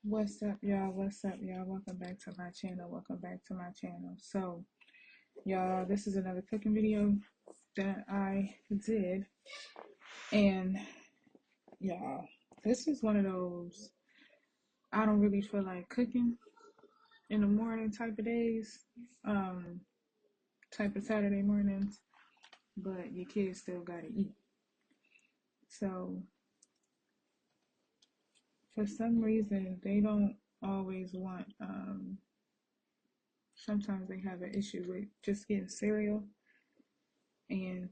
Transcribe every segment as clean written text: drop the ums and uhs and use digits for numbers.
What's up, y'all? What's up, y'all? Welcome back to my channel. Welcome back to my channel. So, y'all, this is another cooking video that I did. And, y'all, this is one of those I don't really feel like cooking in the morning type of days, type of Saturday mornings, but your kids still gotta eat. So, for some reason, they don't always want, sometimes they have an issue with just getting cereal, and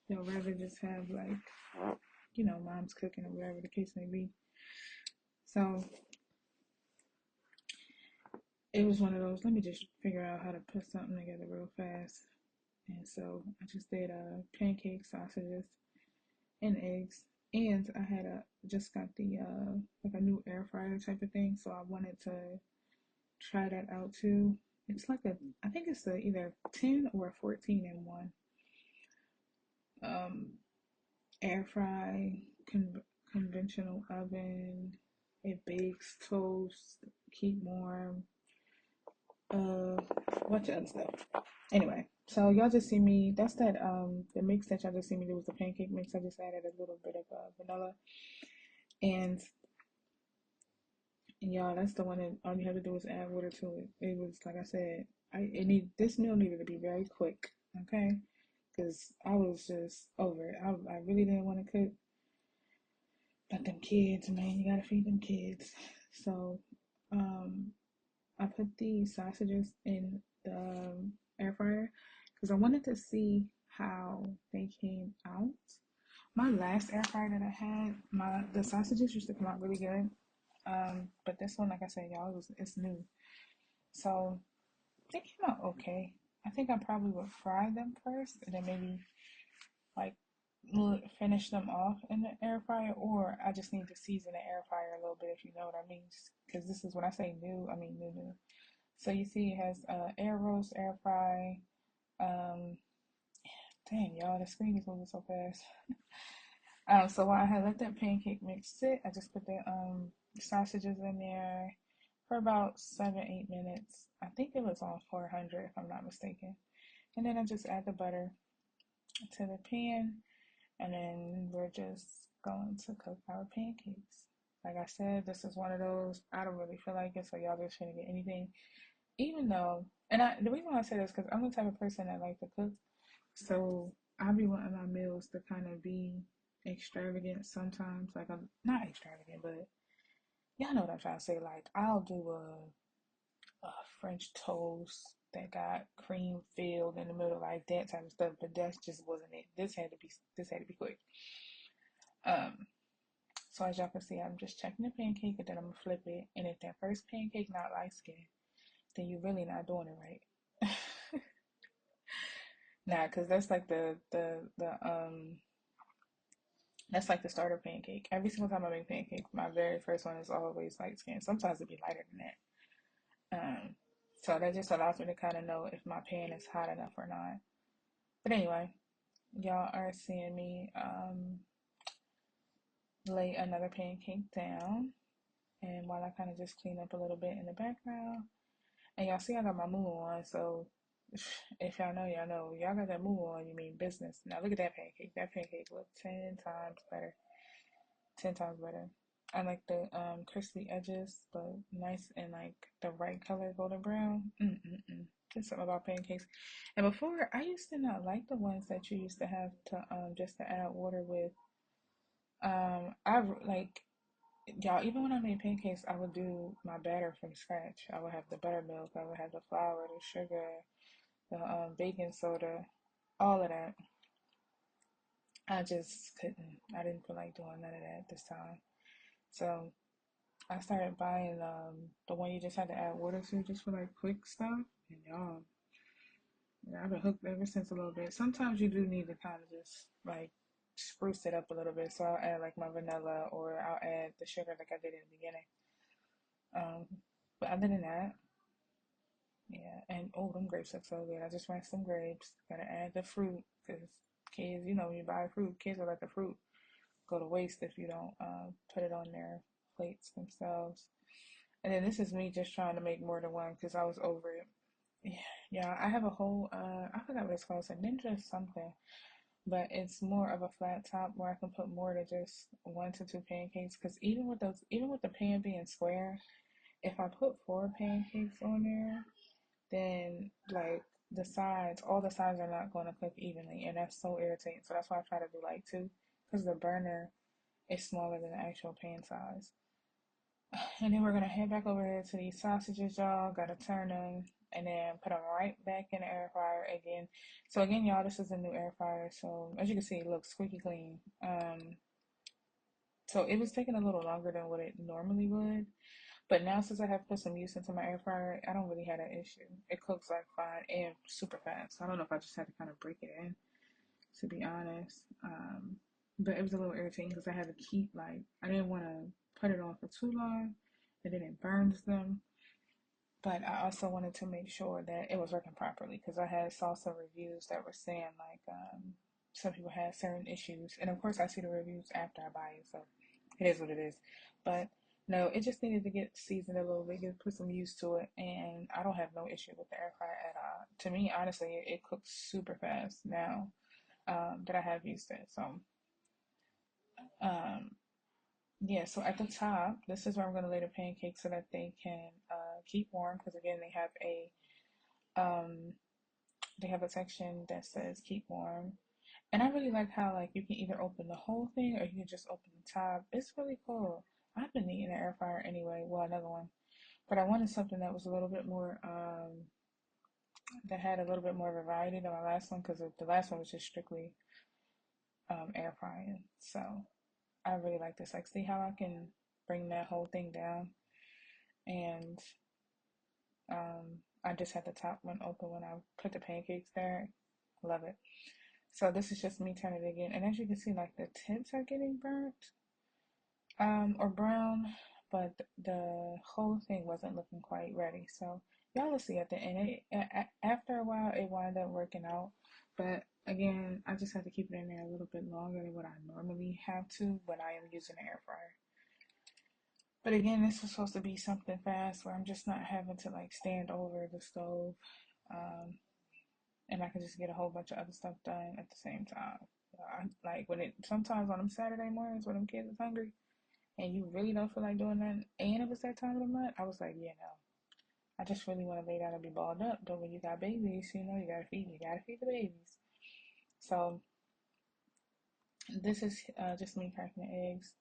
they'll rather just have like, mom's cooking or whatever the case may be. So it was one of those, let me just figure out how to put something together real fast. And so I just did pancake sausages and eggs. And I had just got the like a new air fryer type of thing, so I wanted to try that out too. It's like I think it's either 10 or 14 in one. Um, Air fry, conventional oven. It bakes, toast, keep warm, bunch of other stuff. Anyway, so y'all just see me. That's that the mix that y'all just see me do was the pancake mix. I just added a little bit of vanilla, and y'all, that's the one that all you have to do is add water to it. It was like I said, this meal needed to be very quick, okay? Because I was just over it. I really didn't want to cook. But them kids, man, you gotta feed them kids. So, um, I put the sausages in the air fryer because I wanted to see how they came out. My last air fryer that I had, the sausages used to come out really good. But this one, like I said, y'all, it's new, so they came out okay. I think I probably would fry them first, and then maybe like finish them off in the air fryer, or I just need to season the air fryer a little bit, if you know what I mean. Because this is when I say new, I mean new. So you see, it has air roast, air fry. Um, Dang, y'all, the screen is moving so fast. So while I had let that pancake mix sit, I just put the sausages in there for about 7-8 minutes. I think it was on 400 if I'm not mistaken. And then I just add the butter to the pan, and then we're just going to cook our pancakes. Like I said, this is one of those, I don't really feel like it, so y'all just shouldn't get anything. Even though, the reason why I say this is because I'm the type of person that like to cook, so I be wanting my meals to kind of be extravagant sometimes. Like, I'm not extravagant, but y'all know what I'm trying to say. Like, I'll do a French toast that got cream filled in the middle, like that type of stuff. But that just wasn't it. This had to be quick. Um, so as y'all can see, I'm just checking the pancake, and then I'm gonna flip it. And if that first pancake not light skin, then you really not doing it right. Nah, cause that's like the that's like the starter pancake. Every single time I make pancake, my very first one is always light skin. Sometimes it'd be lighter than that. So that just allows me to kind of know if my pan is hot enough or not. But anyway, y'all are seeing me lay another pancake down, and while I kind of just clean up a little bit in the background, and y'all see I got my moo on, so if y'all know, y'all know. Y'all got that moo on, you mean business. Now look at that pancake. That pancake looked 10 times better. 10 times better. I like the crispy edges, but nice and like the right color, golden brown. Just something about pancakes. And before, I used to not like the ones that you used to have to just to add water with. I like, y'all. Even when I made pancakes, I would do my batter from scratch. I would have the buttermilk. I would have the flour, the sugar, the baking soda, all of that. I just couldn't. I didn't feel like doing none of that this time. So I started buying the one you just had to add water to just for like quick stuff. And y'all, yeah, I've been hooked ever since a little bit. Sometimes you do need to kind of just like spruce it up a little bit. So I'll add like my vanilla, or I'll add the sugar like I did in the beginning. Um, but other than that, yeah. And oh, them grapes look so good. I just want some grapes. Gotta add the fruit because kids, when you buy fruit, kids will let the fruit go to waste if you don't put it on their plates themselves. And then this is me just trying to make more than one because I was over it. Yeah, yeah, I have a whole I forgot what it's called, it's a ninja something, but it's more of a flat top where I can put more than just 1 to 2 pancakes. Because even with those, even with the pan being square, if I put 4 pancakes on there, then like the sides, all the sides are not going to cook evenly, and that's so irritating. So that's why I try to do like two, because the burner is smaller than the actual pan size. And then we're gonna head back over here to these sausages, y'all. Gotta turn them and then put them right back in the air fryer again. So again, y'all, this is a new air fryer. So as you can see, it looks squeaky clean. So it was taking a little longer than what it normally would. But now since I have put some use into my air fryer, I don't really have that issue. It cooks like fine and super fast. I don't know if I just had to kind of break it in, to be honest. But it was a little irritating because I had to keep like I didn't want to put it on for too long, and then it burns them. But I also wanted to make sure that it was working properly because I had saw some reviews that were saying like some people had certain issues, and of course I see the reviews after I buy it, so it is what it is. But no, it just needed to get seasoned a little bit, get put some use to it, and I don't have no issue with the air fryer at all. To me, honestly, it cooks super fast now that I have used it. So um, yeah, so at the top, this is where I'm going to lay the pancakes so that they can keep warm because again um, they have a section that says keep warm. And I really like how like you can either open the whole thing or you can just open the top. It's really cool. I've been eating an air fryer anyway. Well, another one, but I wanted something that was a little bit more that had a little bit more variety than my last one because the last one was just strictly air frying. So I really like this. Like, see how I can bring that whole thing down, and I just had the top one open when I put the pancakes there. Love it. So this is just me turning it again, and as you can see, like the tips are getting burnt, or brown, but the whole thing wasn't looking quite ready. So y'all will see at the end. After a while, it wound up working out, but again, I just had to keep it in there a little bit longer than what I normally have to when I am using an air fryer. But again, this was supposed to be something fast where I'm just not having to like stand over the stove. Um, and I can just get a whole bunch of other stuff done at the same time. Like when it sometimes on them Saturday mornings when them kids is hungry and you really don't feel like doing that, and it was that time of the month, I was like, yeah, no, I just really want to lay down and be balled up. But when you got babies, you gotta feed the babies. So this is just me cracking the eggs,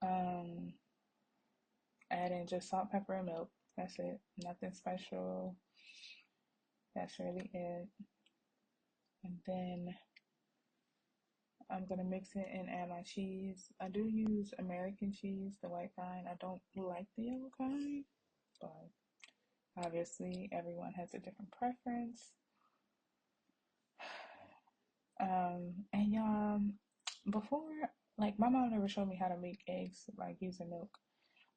um, adding just salt, pepper, and milk. That's it. Nothing special. That's really it. And then I'm gonna mix it and add my cheese. I do use American cheese, the white kind. I don't like the yellow kind, but obviously everyone has a different preference. And y'all, before, like my mom never showed me how to make eggs like using milk.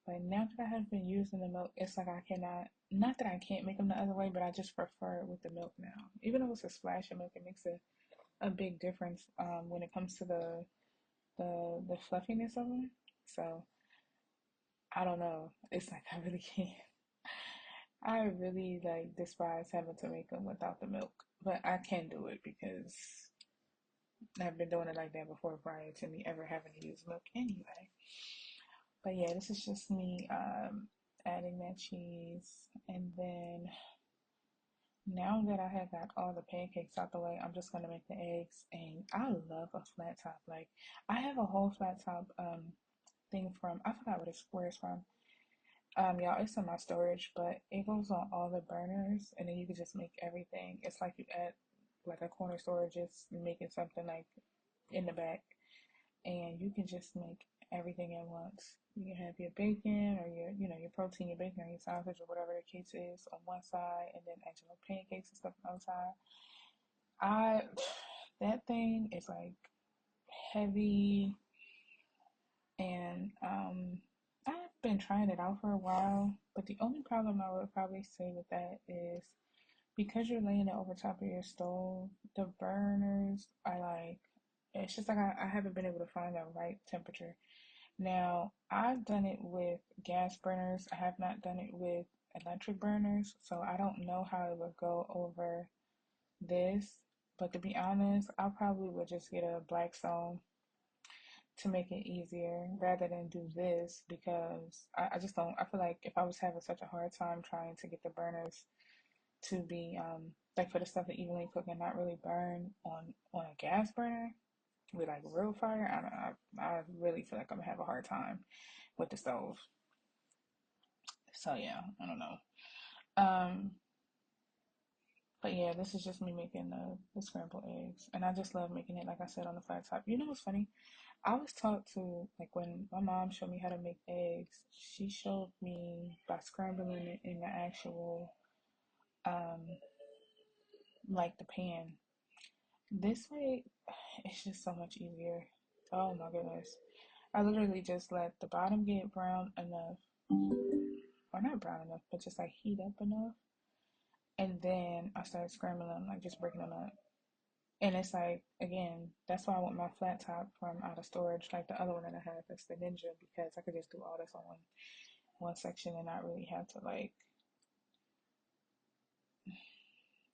But now that I have been using the milk, it's like I cannot, not that I can't make them the other way, but I just prefer it with the milk now. Even though it's a splash of milk, it makes a big difference when it comes to the fluffiness of them. So I don't know. It's like I really can't. I really like despise having to make them without the milk, but I can do it because I've been doing it like that before prior to me ever having to use milk anyway. But yeah, this is just me adding that cheese, and then now that I have got all the pancakes out the way, I'm just gonna make the eggs, and I love a flat top. Like I have a whole flat top thing from I forgot where it's from. Y'all, it's in my storage, but it goes on all the burners, and then you can just make everything. It's like you add like a corner storage, just making something like in the back, and you can just make everything at once. You can have your bacon or your protein, your bacon or your sausage or whatever the case is on one side, and then add your pancakes and stuff on the other side. I that thing is like heavy, and I've been trying it out for a while, but the only problem I would probably say with that is because you're laying it over top of your stove, the burners are like it's just like I haven't been able to find the right temperature. Now, I've done it with gas burners. I have not done it with electric burners, so I don't know how it would go over this. But to be honest, I probably would just get a Blackstone to make it easier rather than do this because I just don't. I feel like if I was having such a hard time trying to get the burners to be like for the stuff that evenly cook and not really burn on a gas burner with like real fire, I don't. I really feel like I'm gonna have a hard time with the stove. So yeah, I don't know. Um, but yeah, this is just me making the scrambled eggs, and I just love making it. Like I said on the flat top. You know what's funny? I was taught to like when my mom showed me how to make eggs. She showed me by scrambling it in the actual um like the pan. This way, it's just so much easier. Oh my goodness! I literally just let the bottom get brown enough, or not brown enough, but just like heat up enough, and then I started scrambling them, like just breaking them up. And it's like, again, that's why I want my flat top from out of storage, like the other one that I have. That's the Ninja, because I could just do all this on one section and not really have to like.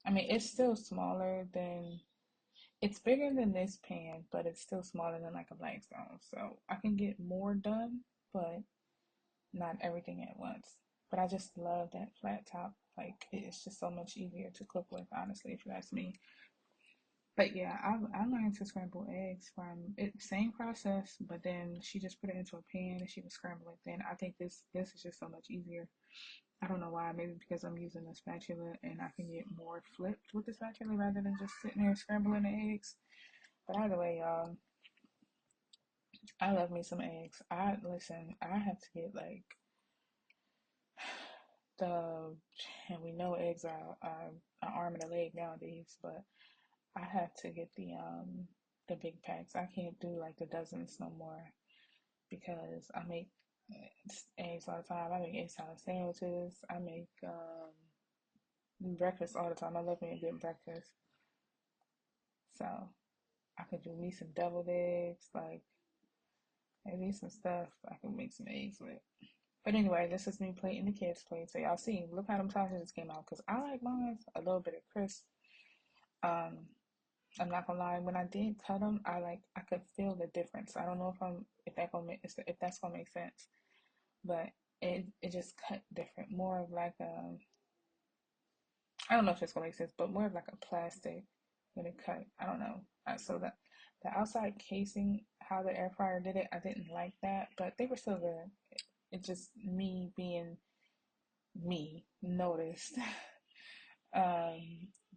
I mean, it's still smaller than. It's bigger than this pan, but it's still smaller than like a Blackstone. So I can get more done, but not everything at once. But I just love that flat top. Like it's just so much easier to cook with, honestly, if you ask me. But yeah, I learned to scramble eggs from it same process, but then she just put it into a pan and she would scramble it. Then I think this is just so much easier. I don't know why, maybe because I'm using a spatula and I can get more flipped with the spatula rather than just sitting there scrambling the eggs. But either way, y'all, I love me some eggs. I listen, I have to get like the and we know eggs are an arm and a leg nowadays, but I have to get the big packs. I can't do like the dozens no more because I make eggs all the time. I make egg salad sandwiches. I make breakfast all the time. I love me a good breakfast. So I could do me some deviled eggs, like maybe some stuff I can make some eggs with. But anyway, this is me plating the kids' plate. So y'all see, look how them sausages came out. Cause I like mine a little bit of crisp. Um, I'm not gonna lie. When I did cut them, I could feel the difference. I don't know if that's gonna make sense, but it just cut different. More of like I don't know if it's gonna make sense, but more of like a plastic when it cut. I don't know. So the outside casing, how the air fryer did it, I didn't like that, but they were still good. It just me being me noticed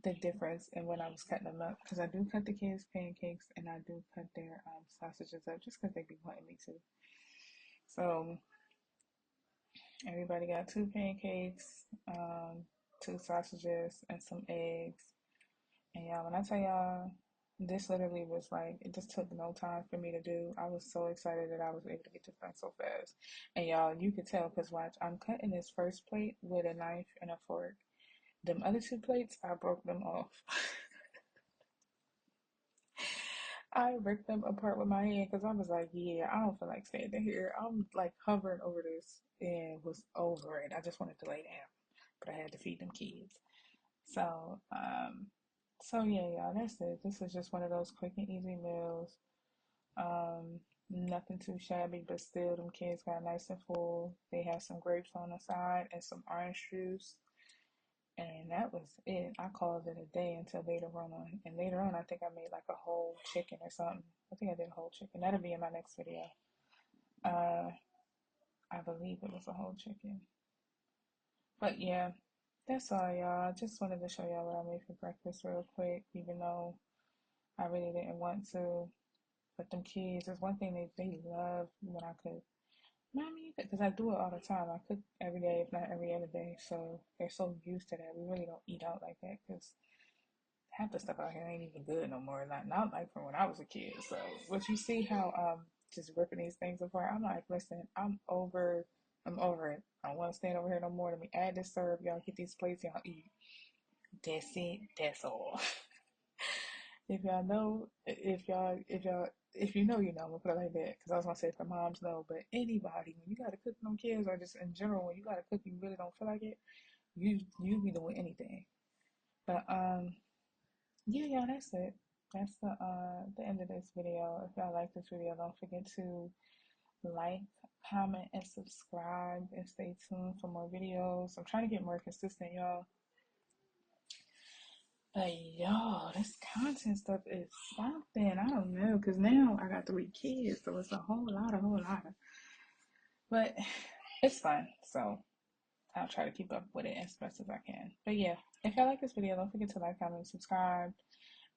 the difference in when I was cutting them up because I do cut the kids pancakes and I do cut their sausages up just because they be wanting me to. So everybody got two pancakes, two sausages, and some eggs. And y'all, when I tell y'all, this literally was like it just took no time for me to do. I was so excited that I was able to get this done so fast. And y'all, you could tell because watch, I'm cutting this first plate with a knife and a fork. Them other two plates, I broke them off. I ripped them apart with my hand because I was like, yeah, I don't feel like standing here. I'm like hovering over this and was over it. I just wanted to lay down, but I had to feed them kids. So, so yeah, y'all, that's it. This is just one of those quick and easy meals. Nothing too shabby, but still, them kids got nice and full. They had some grapes on the side and some orange juice. And that was it. I called it a day until later on. And later on, I think I made like a whole chicken or something. I think I did a whole chicken. That'll be in my next video. Uh, I believe it was a whole chicken. But yeah, that's all, y'all. I just wanted to show y'all what I made for breakfast real quick, even though I really didn't want to. But them kids, there's one thing they love when I cook. Mommy, because I do it all the time. I cook every day, if not every other day. So they're so used to that. We really don't eat out like that because half the stuff out here ain't even good no more. Not like from when I was a kid. So, but you see how just ripping these things apart. I'm like, listen, I'm over it. I don't want to stand over here no more. Let me add this syrup. Y'all get these plates. Y'all eat. That's it. That's all. If y'all know, if y'all if you know, you know, I'm gonna put it like that. Because I was gonna say for moms, no, but anybody, when you gotta cook for them kids, or just in general, when you gotta cook, you really don't feel like it. You be doing anything. But yeah, y'all, that's it. That's the end of this video. If y'all like this video, don't forget to like, comment, and subscribe, and stay tuned for more videos. I'm trying to get more consistent, y'all. But y'all, this content stuff is something. I don't know, cause now I got 3 kids, so it's a whole lot. But it's fun, so I'll try to keep up with it as best as I can. But yeah, if y'all like this video, don't forget to like, comment, and subscribe.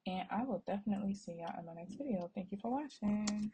And I will definitely see y'all in my next video. Thank you for watching.